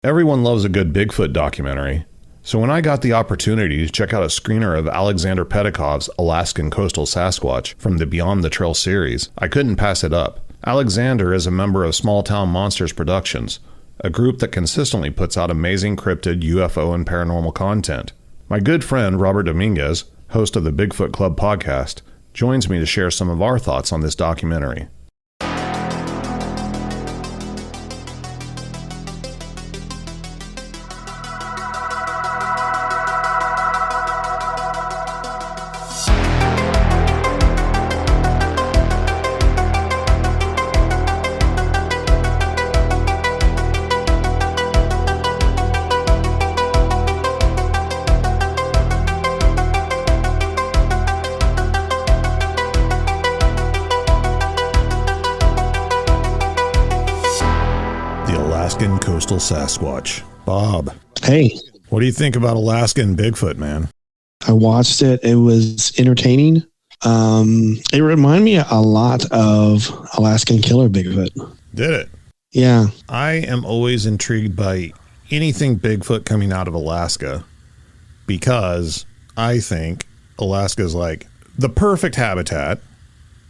Everyone loves a good Bigfoot documentary, so when I got the opportunity to check out a screener of Aleksandar Petakov's Alaskan Coastal Sasquatch from the Beyond the Trail series, I couldn't pass it up. Aleksandar is a member of Small Town Monsters Productions, a group that consistently puts out amazing cryptid, UFO, and paranormal content. My good friend Robert Dominguez, host of the Bigfoot Club podcast, joins me to share some of our thoughts on this documentary. Alaskan Coastal Sasquatch. Bob. Hey. What do you think about Alaskan Bigfoot, man? I watched it. It was entertaining. It reminded me a lot of Alaskan Killer Bigfoot. Did it? Yeah. I am always intrigued by anything Bigfoot coming out of Alaska because I think Alaska is like the perfect habitat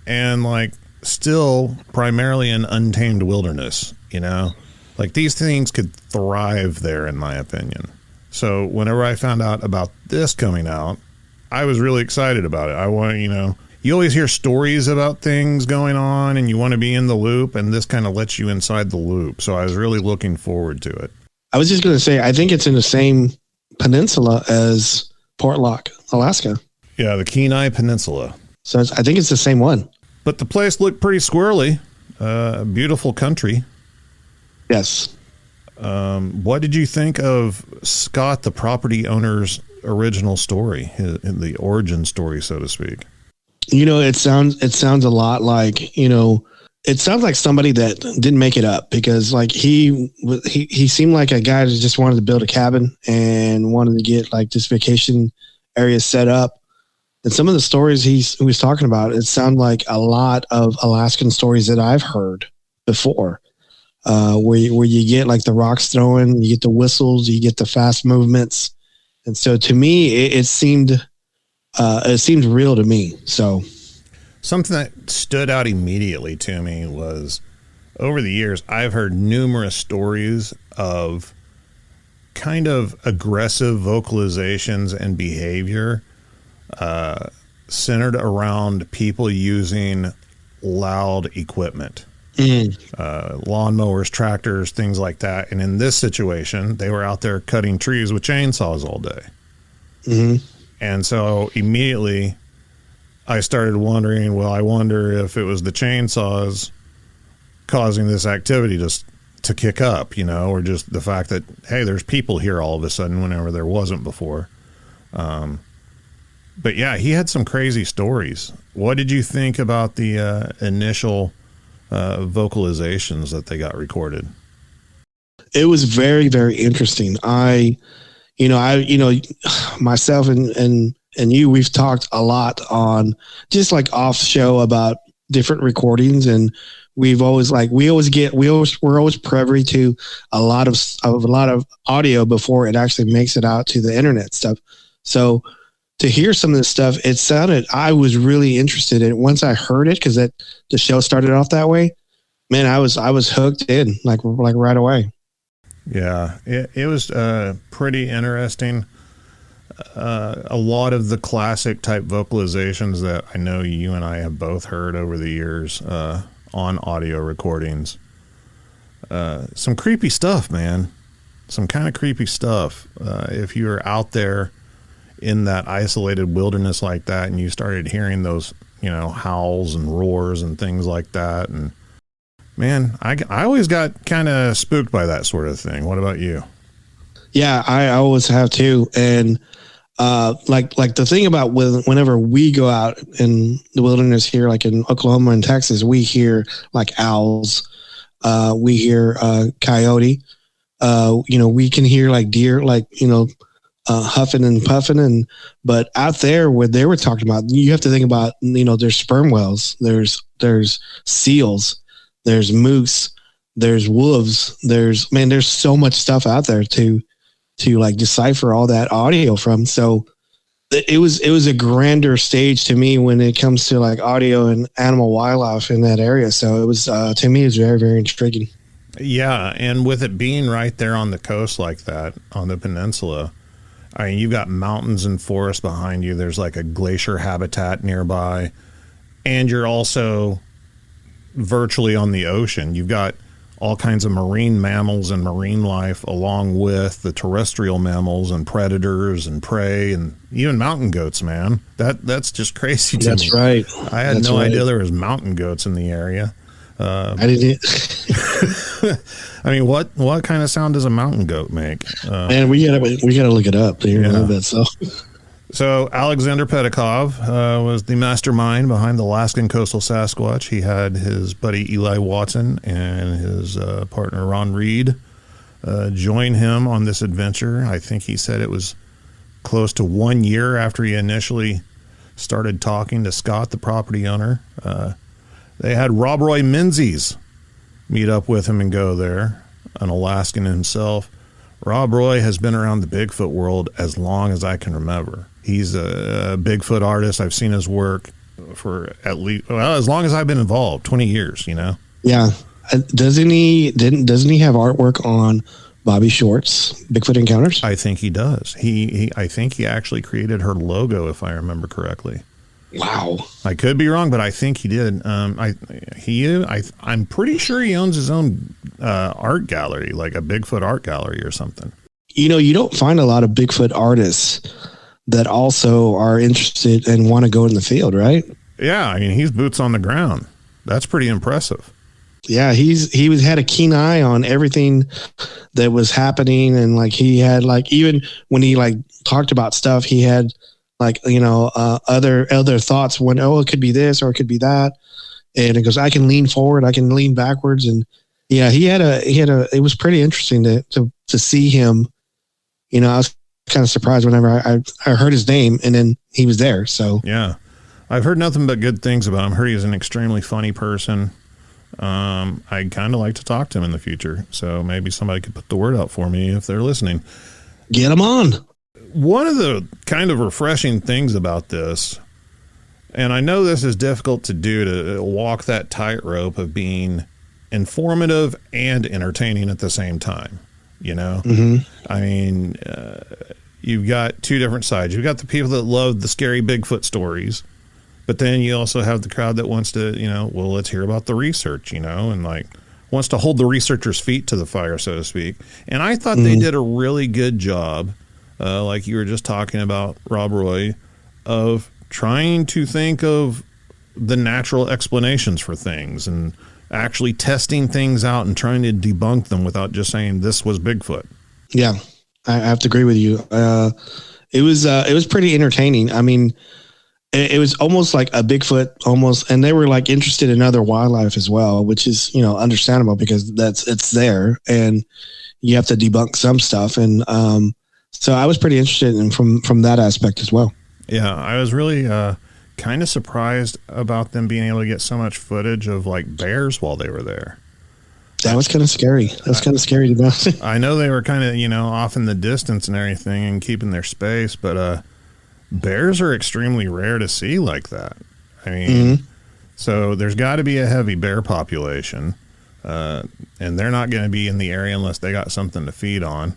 and like still primarily an untamed wilderness, you know? Like these things could thrive there, in my opinion. So whenever I found out about this coming out, I was really excited about it. I want, you always hear stories about things going on and you want to be in the loop, and this kind of lets you inside the loop. So I was really looking forward to it. I was just going to say, I think it's in the same peninsula as Portlock, Alaska. Yeah, the Kenai Peninsula. So I think it's the same one. But the place looked pretty squirrely. Beautiful country. Yes. What did you think of Scott, the property owner's original story, the origin story, so to speak? It sounds a lot like, it sounds like somebody that didn't make it up, because like he seemed like a guy that just wanted to build a cabin and wanted to get like this vacation area set up. And some of the stories he was talking about, it sounded like a lot of Alaskan stories that I've heard before. Where you get like the rocks throwing, you get the whistles, you get the fast movements, and so to me, it seemed real to me. So something that stood out immediately to me was, over the years, I've heard numerous stories of kind of aggressive vocalizations and behavior centered around people using loud equipment. Lawnmowers, tractors, things like that. And in this situation, they were out there cutting trees with chainsaws all day. Mm-hmm. And so immediately I started wondering, well, I wonder if it was the chainsaws causing this activity to kick up, or just the fact that, hey, there's people here all of a sudden whenever there wasn't before. But yeah, he had some crazy stories. What did you think about the initial vocalizations that they got recorded? It was very, very interesting. Myself and you, we've talked a lot on just like off show about different recordings, and we're always privy to a lot of audio before it actually makes it out to the internet stuff. So to hear some of this stuff, I was really interested in it once I heard it, because the show started off that way. Man, I was hooked in like right away. Yeah, it was pretty interesting. A lot of the classic type vocalizations that I know you and I have both heard over the years on audio recordings. Some creepy stuff, man. Some kind of creepy stuff. If you were out there in that isolated wilderness like that and you started hearing those, howls and roars and things like that. And man, I always got kind of spooked by that sort of thing. What about you? Yeah, I always have too. And like the thing about whenever we go out in the wilderness here, like in Oklahoma and Texas, we hear like owls, we hear coyote, we can hear like deer, like, huffing and puffing, but out there where they were talking about, you have to think about, there's sperm whales, there's seals, there's moose, there's wolves, there's so much stuff out there to like decipher all that audio from. So it was a grander stage to me when it comes to like audio and animal wildlife in that area. So it was, to me, it's very, very intriguing. Yeah. And with it being right there on the coast like that, on the peninsula, I mean, you've got mountains and forests behind you. There's like a glacier habitat nearby. And you're also virtually on the ocean. You've got all kinds of marine mammals and marine life along with the terrestrial mammals and predators and prey and even mountain goats, man. That's just crazy to me. That's right. I had no idea there was mountain goats in the area. I didn't. I mean, what kind of sound does a mountain goat make? Man, we gotta look it up here in a little bit. So Aleksandar Petakov was the mastermind behind the Alaskan Coastal Sasquatch. He had his buddy Eli Watson and his partner Ron Reed join him on this adventure. I think he said it was close to 1 year after he initially started talking to Scott, the property owner. They had Rob Roy Menzies meet up with him and go there, an Alaskan himself. Rob Roy has been around the Bigfoot world as long as I can remember. He's a Bigfoot artist. I've seen his work for at least, well, as long as I've been involved, 20 years, you know? Yeah. Doesn't he have artwork on Bobby Short's Bigfoot Encounters? I think he does. I think he actually created her logo, if I remember correctly. Wow. I could be wrong, but I think he did. I'm pretty sure he owns his own art gallery, like a Bigfoot art gallery or something. You know, you don't find a lot of Bigfoot artists that also are interested and want to go in the field, right? Yeah, I mean, he's boots on the ground. That's pretty impressive. Yeah, he had a keen eye on everything that was happening, and like he had like, even when he like talked about stuff, he had like, you know, other thoughts when, it could be this or it could be that. And it goes, I can lean forward, I can lean backwards. And yeah, it was pretty interesting to see him. You know, I was kind of surprised whenever I heard his name and then he was there. So yeah, I've heard nothing but good things about him. I heard he's an extremely funny person. I'd kind of like to talk to him in the future. So maybe somebody could put the word out for me if they're listening. Get him on. One of the kind of refreshing things about this, and I know this is difficult to do, to walk that tightrope of being informative and entertaining at the same time, you know? Mm-hmm. I mean, you've got two different sides. You've got the people that love the scary Bigfoot stories, but then you also have the crowd that wants to, you know, well, let's hear about the research, you know, and like wants to hold the researchers' feet to the fire, so to speak. And I thought they did a really good job, like you were just talking about, Rob Roy, of trying to think of the natural explanations for things and actually testing things out and trying to debunk them without just saying this was Bigfoot. Yeah, I have to agree with you. It was pretty entertaining. I mean, it was almost like a Bigfoot almost, and they were like interested in other wildlife as well, which is, you know, understandable because it's there and you have to debunk some stuff. And, so I was pretty interested in from that aspect as well. Yeah, I was really kind of surprised about them being able to get so much footage of like bears while they were there. That was kind of scary. That's kind of scary to know. I know they were kind of, you know, off in the distance and everything and keeping their space, but bears are extremely rare to see like that. I mean, so there's got to be a heavy bear population, and they're not going to be in the area unless they got something to feed on.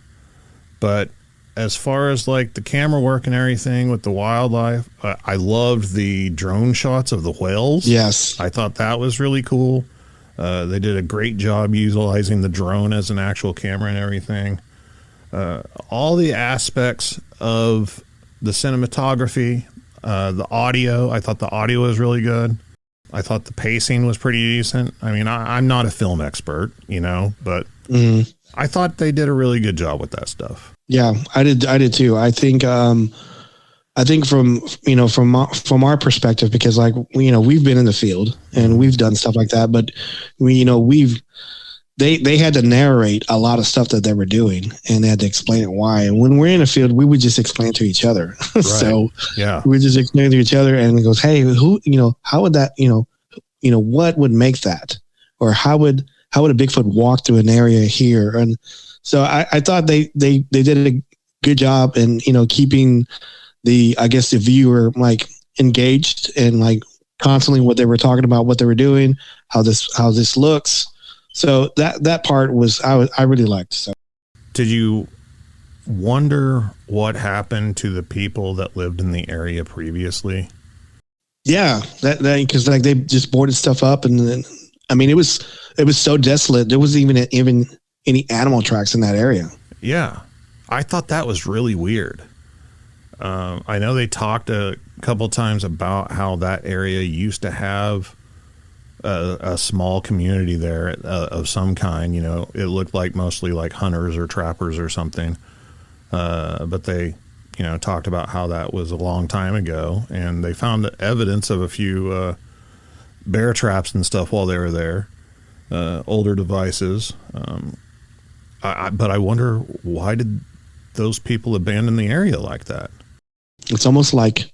But as far as like the camera work and everything with the wildlife, I loved the drone shots of the whales. Yes. I thought that was really cool. They did a great job utilizing the drone as an actual camera and everything. All the aspects of the cinematography, the audio, I thought the audio was really good. I thought the pacing was pretty decent. I mean, I'm not a film expert, you know, but I thought they did a really good job with that stuff. Yeah, I did too. I think from, you know, from our perspective, because like, you know, we've been in the field and we've done stuff like that, but they had to narrate a lot of stuff that they were doing and they had to explain it why. And when we're in the field, we would just explain it to each other. Right. So yeah, we just explain it to each other and it goes, hey, who, you know, how would that, you know, what would make that, or how would how would a Bigfoot walk through an area here? And so I thought they did a good job in, keeping the viewer like engaged and like constantly what they were talking about, what they were doing, how this looks. So that part was I really liked. So did you wonder what happened to the people that lived in the area previously? Yeah, that because like they just boarded stuff up, and then it was so desolate. There wasn't even any animal tracks in that area. Yeah, I thought that was really weird. I know they talked a couple times about how that area used to have a small community there of some kind. It looked like mostly like hunters or trappers or something. But they, talked about how that was a long time ago, and they found evidence of a few bear traps and stuff while they were there, older devices. But I wonder, why did those people abandon the area like that? It's almost like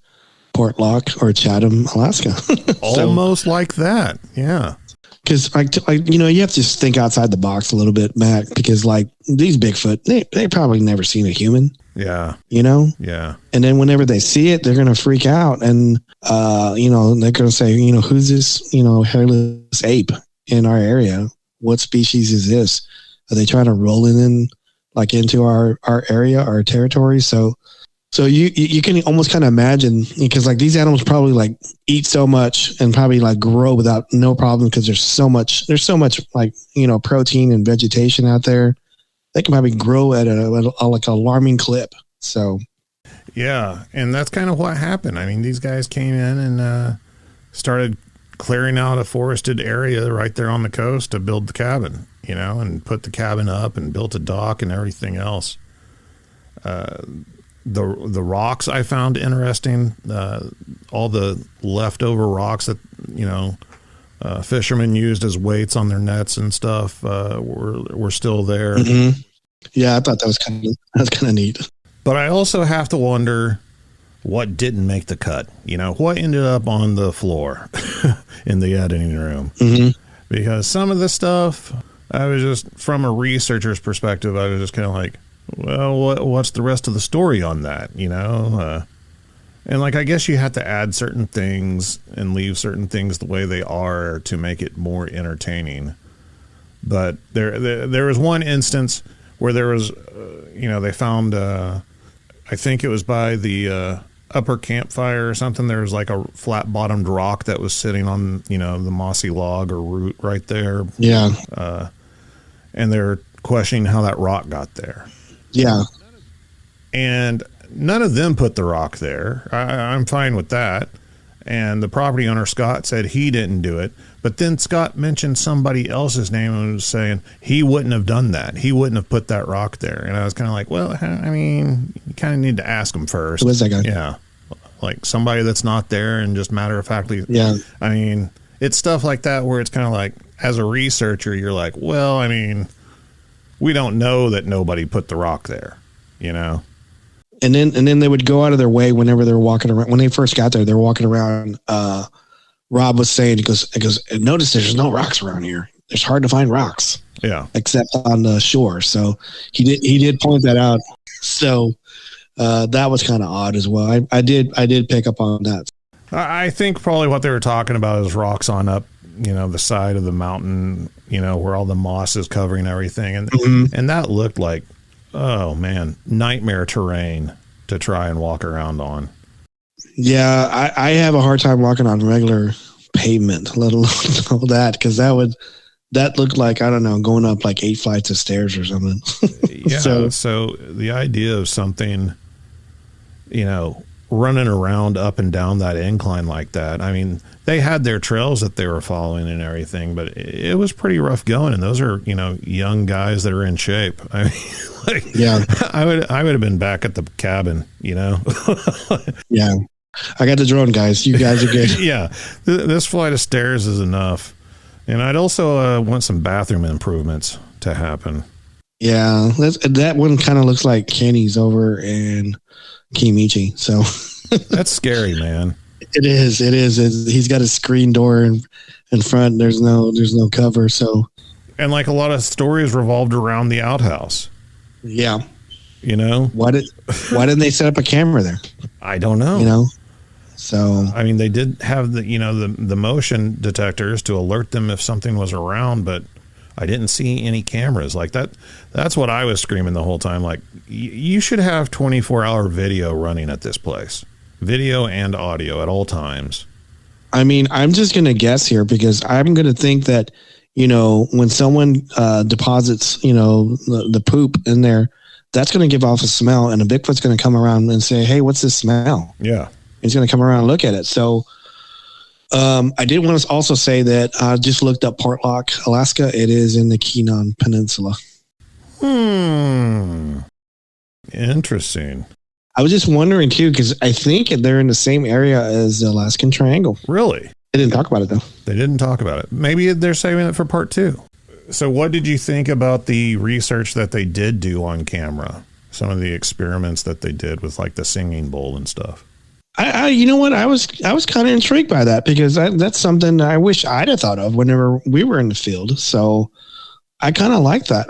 Portlock or Chatham, Alaska. Almost like that, yeah. Because you have to just think outside the box a little bit, Matt. Because like these Bigfoot, they probably never seen a human. Yeah. Yeah. And then whenever they see it, they're gonna freak out, and they're gonna say, who's this, hairless ape in our area? What species is this? Are they trying to roll it in like into our area, our territory? So you can almost kind of imagine, because like these animals probably like eat so much and probably like grow without no problem, because there's so much like, protein and vegetation out there. They can probably grow at a like alarming clip. So, yeah. And that's kind of what happened. I mean, these guys came in and started clearing out a forested area right there on the coast to build the cabin, and put the cabin up and built a dock and everything else. The rocks I found interesting. All the leftover rocks that fishermen used as weights on their nets and stuff were still there. Mm-hmm. Yeah, I thought that was kind of neat. But I also have to wonder what didn't make the cut. What ended up on the floor in the editing room. Mm-hmm. Because some of the stuff, I was just, from a researcher's perspective, I was just kind of like, well, what's the rest of the story on that, And like, I guess you have to add certain things and leave certain things the way they are to make it more entertaining. But there was one instance where there was, they found, I think it was by the upper campfire or something. There was like a flat bottomed rock that was sitting on, the mossy log or root right there. Yeah. And they're questioning how that rock got there. Yeah. And none of them put the rock there. I'm fine with that. And the property owner, Scott, said he didn't do it. But then Scott mentioned somebody else's name and was saying he wouldn't have done that. He wouldn't have put that rock there. And I was kind of like, well, I mean, you kind of need to ask him first. Who is that guy? Yeah. Like somebody that's not there and just matter of factly. Yeah. I mean, it's stuff like that where it's kind of like, as a researcher, you're like, well, I mean, we don't know that nobody put the rock there, And then they would go out of their way whenever they're walking around. When they first got there, they're walking around. Rob was saying, he goes, notice there's no rocks around here. It's hard to find rocks. Yeah. Except on the shore. So he did point that out. So that was kind of odd as well. I did pick up on that. I think probably what they were talking about is rocks on up, the side of the mountain, where all the moss is covering everything. And, and that looked like, oh man, nightmare terrain to try and walk around on. Yeah, I have a hard time walking on regular pavement, let alone all that, because that looked like, I don't know, going up like 8 flights of stairs or something. Yeah. So the idea of something, running around up and down that incline like that. I mean, they had their trails that they were following and everything, but it was pretty rough going. And those are, young guys that are in shape. I mean, yeah, I would have been back at the cabin, Yeah. I got the drone, guys. You guys are good. Yeah. This flight of stairs is enough. And I'd also want some bathroom improvements to happen. Yeah. That one kind of looks like Kenny's over in Kimichi. So that's scary, man. It is. He's got a screen door in front. There's no cover. So And like a lot of stories revolved around the outhouse. Yeah. You know? Why didn't they set up a camera there? I don't know. You know? So I mean, they did have the motion detectors to alert them if something was around, but I didn't see any cameras like that. That's what I was screaming the whole time. Like, you should have 24-hour video running at this place, video and audio at all times. I mean, I'm just going to guess here because I'm going to think that, when someone deposits, the poop in there, that's going to give off a smell, and a Bigfoot's going to come around and say, "Hey, what's this smell?" Yeah. He's going to come around and look at it. So I did want to also say that I just looked up Portlock, Alaska. It is in the Keenan Peninsula. Interesting. I was just wondering, too, because I think they're in the same area as the Alaskan Triangle. Really? They didn't talk about it, though. They didn't talk about it. Maybe they're saving it for part 2. So what did you think about the research that they did do on camera? Some of the experiments that they did with, like, the singing bowl and stuff. You know what? I was kind of intrigued by that because that's something I wish I'd have thought of whenever we were in the field. So I kind of like that.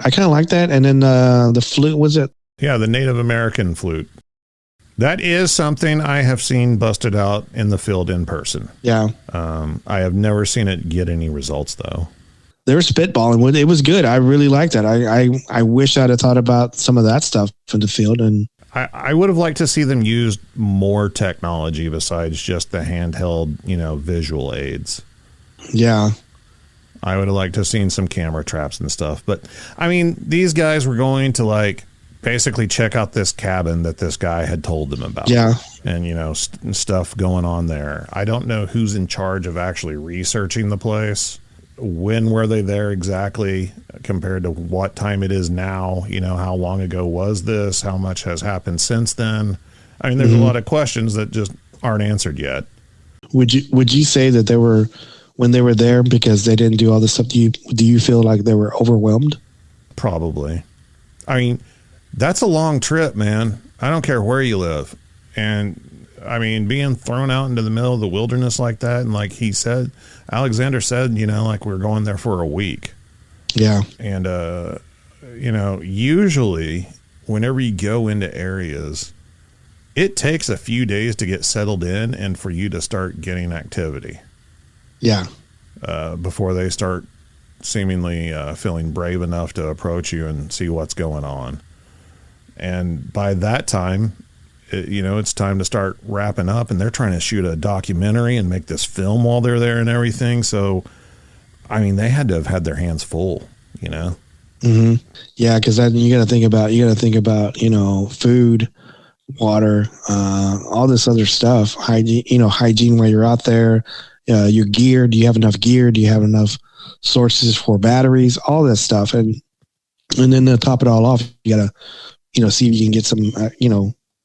And then the flute, was it? Yeah, the Native American flute. That is something I have seen busted out in the field in person. Yeah. I have never seen it get any results, though. They were spitballing. It was good. I really liked that. I wish I'd have thought about some of that stuff in the field. And I would have liked to see them use more technology besides just the handheld, visual aids. Yeah. I would have liked to have seen some camera traps and stuff. But, I mean, these guys were going to, like, basically check out this cabin that this guy had told them about. Yeah. And, stuff going on there. I don't know who's in charge of actually researching the place. When were they there exactly compared to what time it is now? How long ago was this? How much has happened since then? I mean, there's a lot of questions that just aren't answered yet. Would you say that they were, when they were there because they didn't do all this stuff, do you feel like they were overwhelmed? Probably. I mean, that's a long trip, man. I don't care where you live. And I mean, being thrown out into the middle of the wilderness like that. And like he said, Aleksandar said, like we're going there for a week. Yeah. And, usually whenever you go into areas, it takes a few days to get settled in and for you to start getting activity. Yeah. Before they start seemingly feeling brave enough to approach you and see what's going on. And by that time, it's time to start wrapping up, and they're trying to shoot a documentary and make this film while they're there and everything. So, I mean, they had to have had their hands full, Mm-hmm. Yeah, because then you got to think about food, water, all this other stuff, hygiene while you're out there, your gear. Do you have enough gear? Do you have enough sources for batteries? All this stuff, and then to top it all off, you got to see if you can get some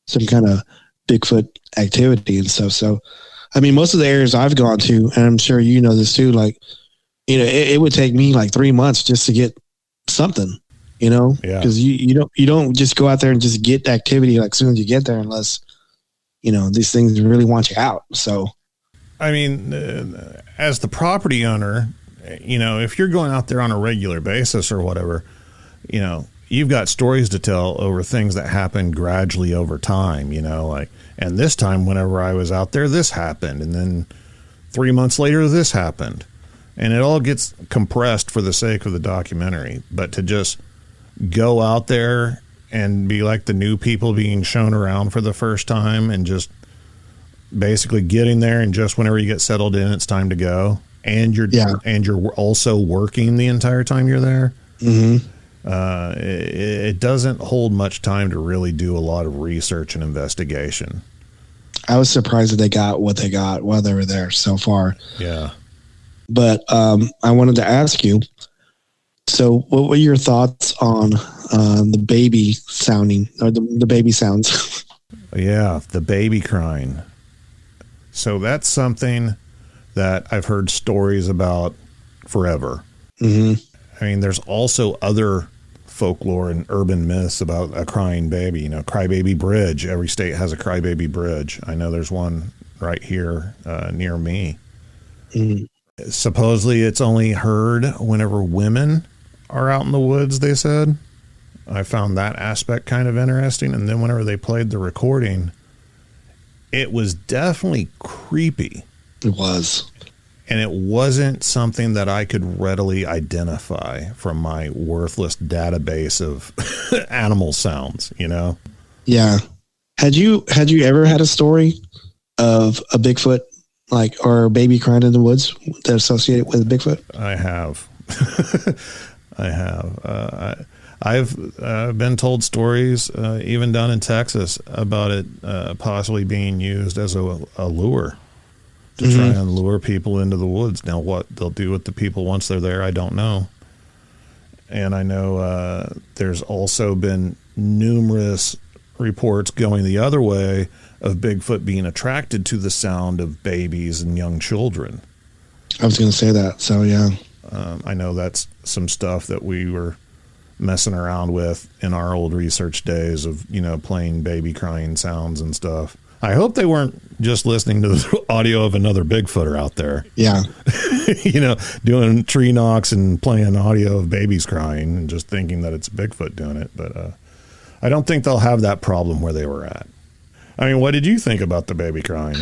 some kind of Bigfoot activity and stuff. So, I mean, most of the areas I've gone to, and I'm sure you know this too, like, it would take me like 3 months just to get something, because you don't just go out there and just get activity like as soon as you get there unless, these things really want you out. So, I mean, as the property owner, if you're going out there on a regular basis or whatever, you've got stories to tell over things that happen gradually over time, and this time, whenever I was out there, this happened. And then 3 months later, this happened. And it all gets compressed for the sake of the documentary. But to just go out there and be like the new people being shown around for the first time and just basically getting there, and just whenever you get settled in, it's time to go. And you're also working the entire time you're there. Mm-hmm. It doesn't hold much time to really do a lot of research and investigation. I was surprised that they got what they got while they were there so far. Yeah. But I wanted to ask you, so what were your thoughts on the baby sounding, or the baby sounds? Yeah, the baby crying. So that's something that I've heard stories about forever. Mm-hmm. I mean, there's also other folklore and urban myths about a crying baby. Crybaby Bridge. Every state has a crybaby bridge. I know there's one right here near me. Mm-hmm. Supposedly it's only heard whenever women are out in the woods, they said. I found that aspect kind of interesting. And then whenever they played the recording, it was definitely creepy. It was. And it wasn't something that I could readily identify from my worthless database of animal sounds, you know? Yeah. Had you ever had a story of a Bigfoot, like, or a baby crying in the woods that associated with Bigfoot? I have. I have. I've been told stories, even down in Texas, about it possibly being used as a lure to try and lure people into the woods. Now, what they'll do with the people once they're there, I don't know. And I know there's also been numerous reports going the other way of Bigfoot being attracted to the sound of babies and young children. I was going to say that. So, yeah. I know that's some stuff that we were messing around with in our old research days of, you know, playing baby crying sounds and stuff. I hope they weren't just listening to the audio of another Bigfooter out there. Yeah. You know, doing tree knocks and playing audio of babies crying and just thinking that it's Bigfoot doing it. But I don't think they'll have that problem where they were at. I mean, what did you think about the baby crying?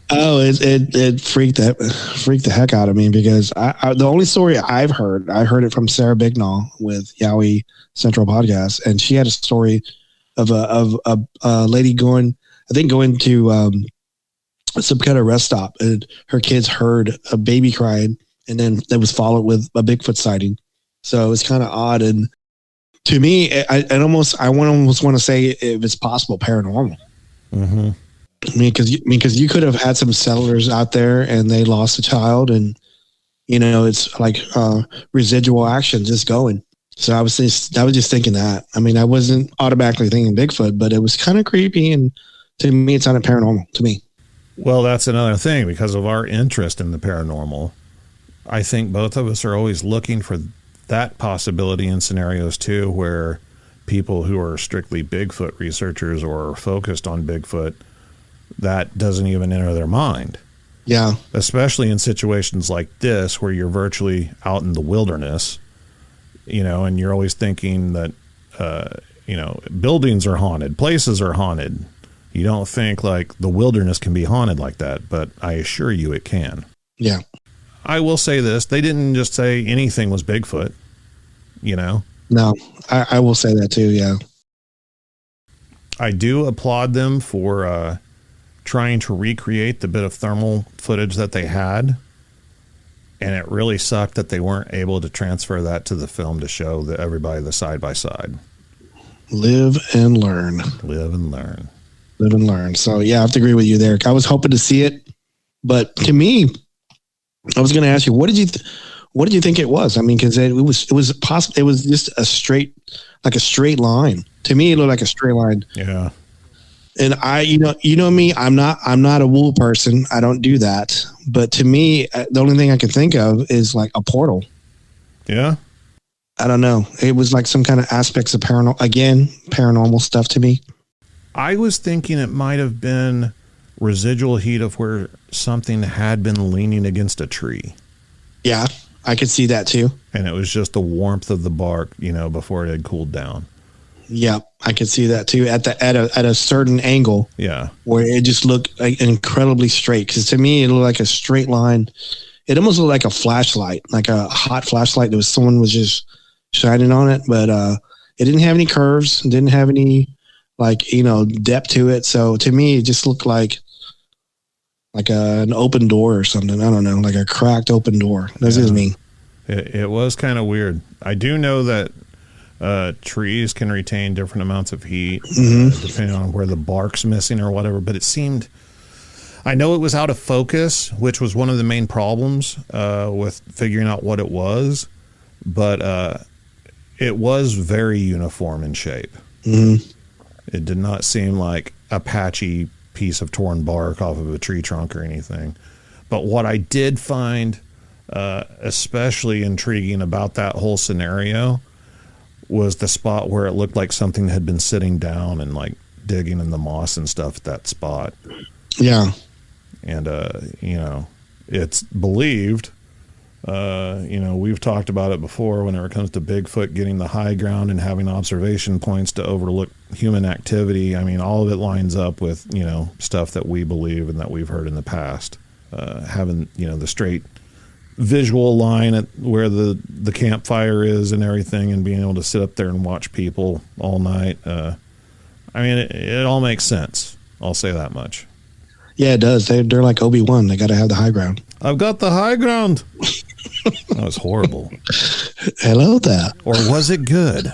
Oh, it freaked the heck out of me, because I the only story I heard it from Sarah Bignall with Yowie Central Podcast, and she had a story of a lady going to some kind of rest stop, and her kids heard a baby crying, and then that was followed with a Bigfoot sighting. So it was kind of odd, and to me, I almost want to say if it's possible paranormal. Mm-hmm. I mean, because you could have had some settlers out there and they lost a child, and you know, it's like residual action just going. So I was just thinking that. I mean, I wasn't automatically thinking Bigfoot, but it was kind of creepy, and to me, it sounded paranormal to me. Well, that's another thing, because of our interest in the paranormal. I think both of us are always looking for that possibility in scenarios too, where people who are strictly Bigfoot researchers or are focused on Bigfoot, that doesn't even enter their mind. Yeah. Especially in situations like this, where you're virtually out in the wilderness, you know, and you're always thinking that, you know, buildings are haunted, places are haunted. You don't think like the wilderness can be haunted like that, but I assure you it can. Yeah. I will say this. They didn't just say anything was Bigfoot, you know? No, I will say that too. Yeah. I do applaud them for trying to recreate the bit of thermal footage that they had. And it really sucked that they weren't able to transfer that to the film to show everybody the side by side. Live and learn. Live and learn. Live and learn. So yeah, I have to agree with you there. I was hoping to see it, but to me, I was going to ask you, what did you think it was? I mean, because it was possible. It was just a straight line. To me, it looked like a straight line. Yeah. And you know me, I'm not a wool person. I don't do that. But to me, the only thing I can think of is like a portal. Yeah. I don't know. It was like some kind of aspects of paranormal stuff to me. I was thinking it might have been residual heat of where something had been leaning against a tree. Yeah, I could see that too. And it was just the warmth of the bark, you know, before it had cooled down. Yeah, I could see that too at a certain angle. Yeah, where it just looked like incredibly straight. Because to me, it looked like a straight line. It almost looked like a flashlight, like a hot flashlight. Someone was just shining on it, but it didn't have any curves. It didn't have any depth to it. So to me, it just looked like an open door or something. I don't know, like a cracked open door. That's just me. It was kind of weird. I do know that trees can retain different amounts of heat depending on where the bark's missing or whatever, but it seemed, I know it was out of focus, which was one of the main problems with figuring out what it was, but it was very uniform in shape. It did not seem like a patchy piece of torn bark off of a tree trunk or anything. But what I did find especially intriguing about that whole scenario was the spot where it looked like something had been sitting down and like digging in the moss and stuff at that spot. Yeah. And, it's believed We've talked about it before whenever it comes to Bigfoot getting the high ground and having observation points to overlook human activity. I mean, all of it lines up with, stuff that we believe and that we've heard in the past. Having, the straight visual line at where the campfire is and everything, and being able to sit up there and watch people all night. It all makes sense. I'll say that much. Yeah, it does. They're like Obi-Wan. They got to have the high ground. I've got the high ground. That was horrible. Hello there. Or was it good?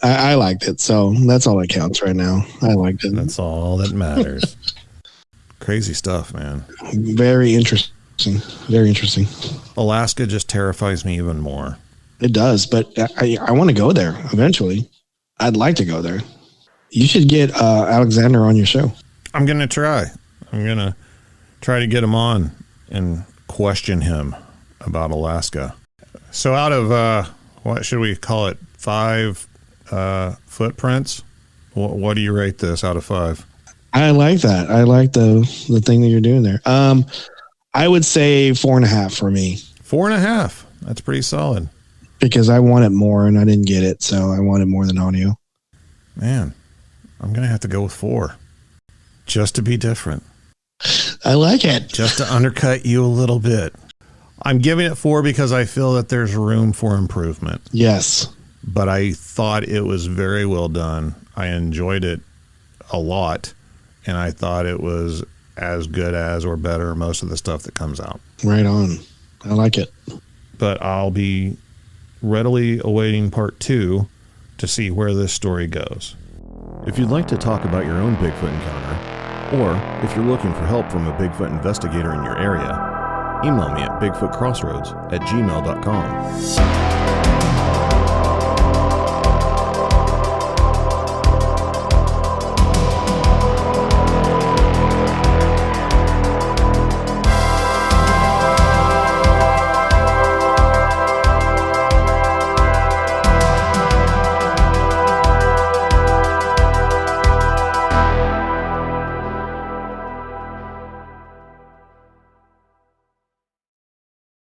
I liked it, so that's all that counts right now. I liked it. That's all that matters. Crazy stuff, man. Very interesting. Very interesting. Alaska just terrifies me even more. It does, but I want to go there eventually. I'd like to go there. You should get Aleksandar on your show. I'm going to try. I'm going to try to get him on and question him about Alaska. So out of, what should we call it, 5 footprints? What do you rate this out of 5? I like that. I like the thing that you're doing there. I would say 4.5 for me. 4.5. That's pretty solid. Because I wanted more and I didn't get it, so I wanted more than audio. Man, I'm going to have to go with 4. Just to be different. I like it. Just to undercut you a little bit. I'm giving it 4 because I feel that there's room for improvement. Yes. But I thought it was very well done. I enjoyed it a lot. And I thought it was as good as or better most of the stuff that comes out. Right on. I like it. But I'll be readily awaiting part 2 to see where this story goes. If you'd like to talk about your own Bigfoot encounter, or if you're looking for help from a Bigfoot investigator in your area, email me at bigfootcrossroads@gmail.com.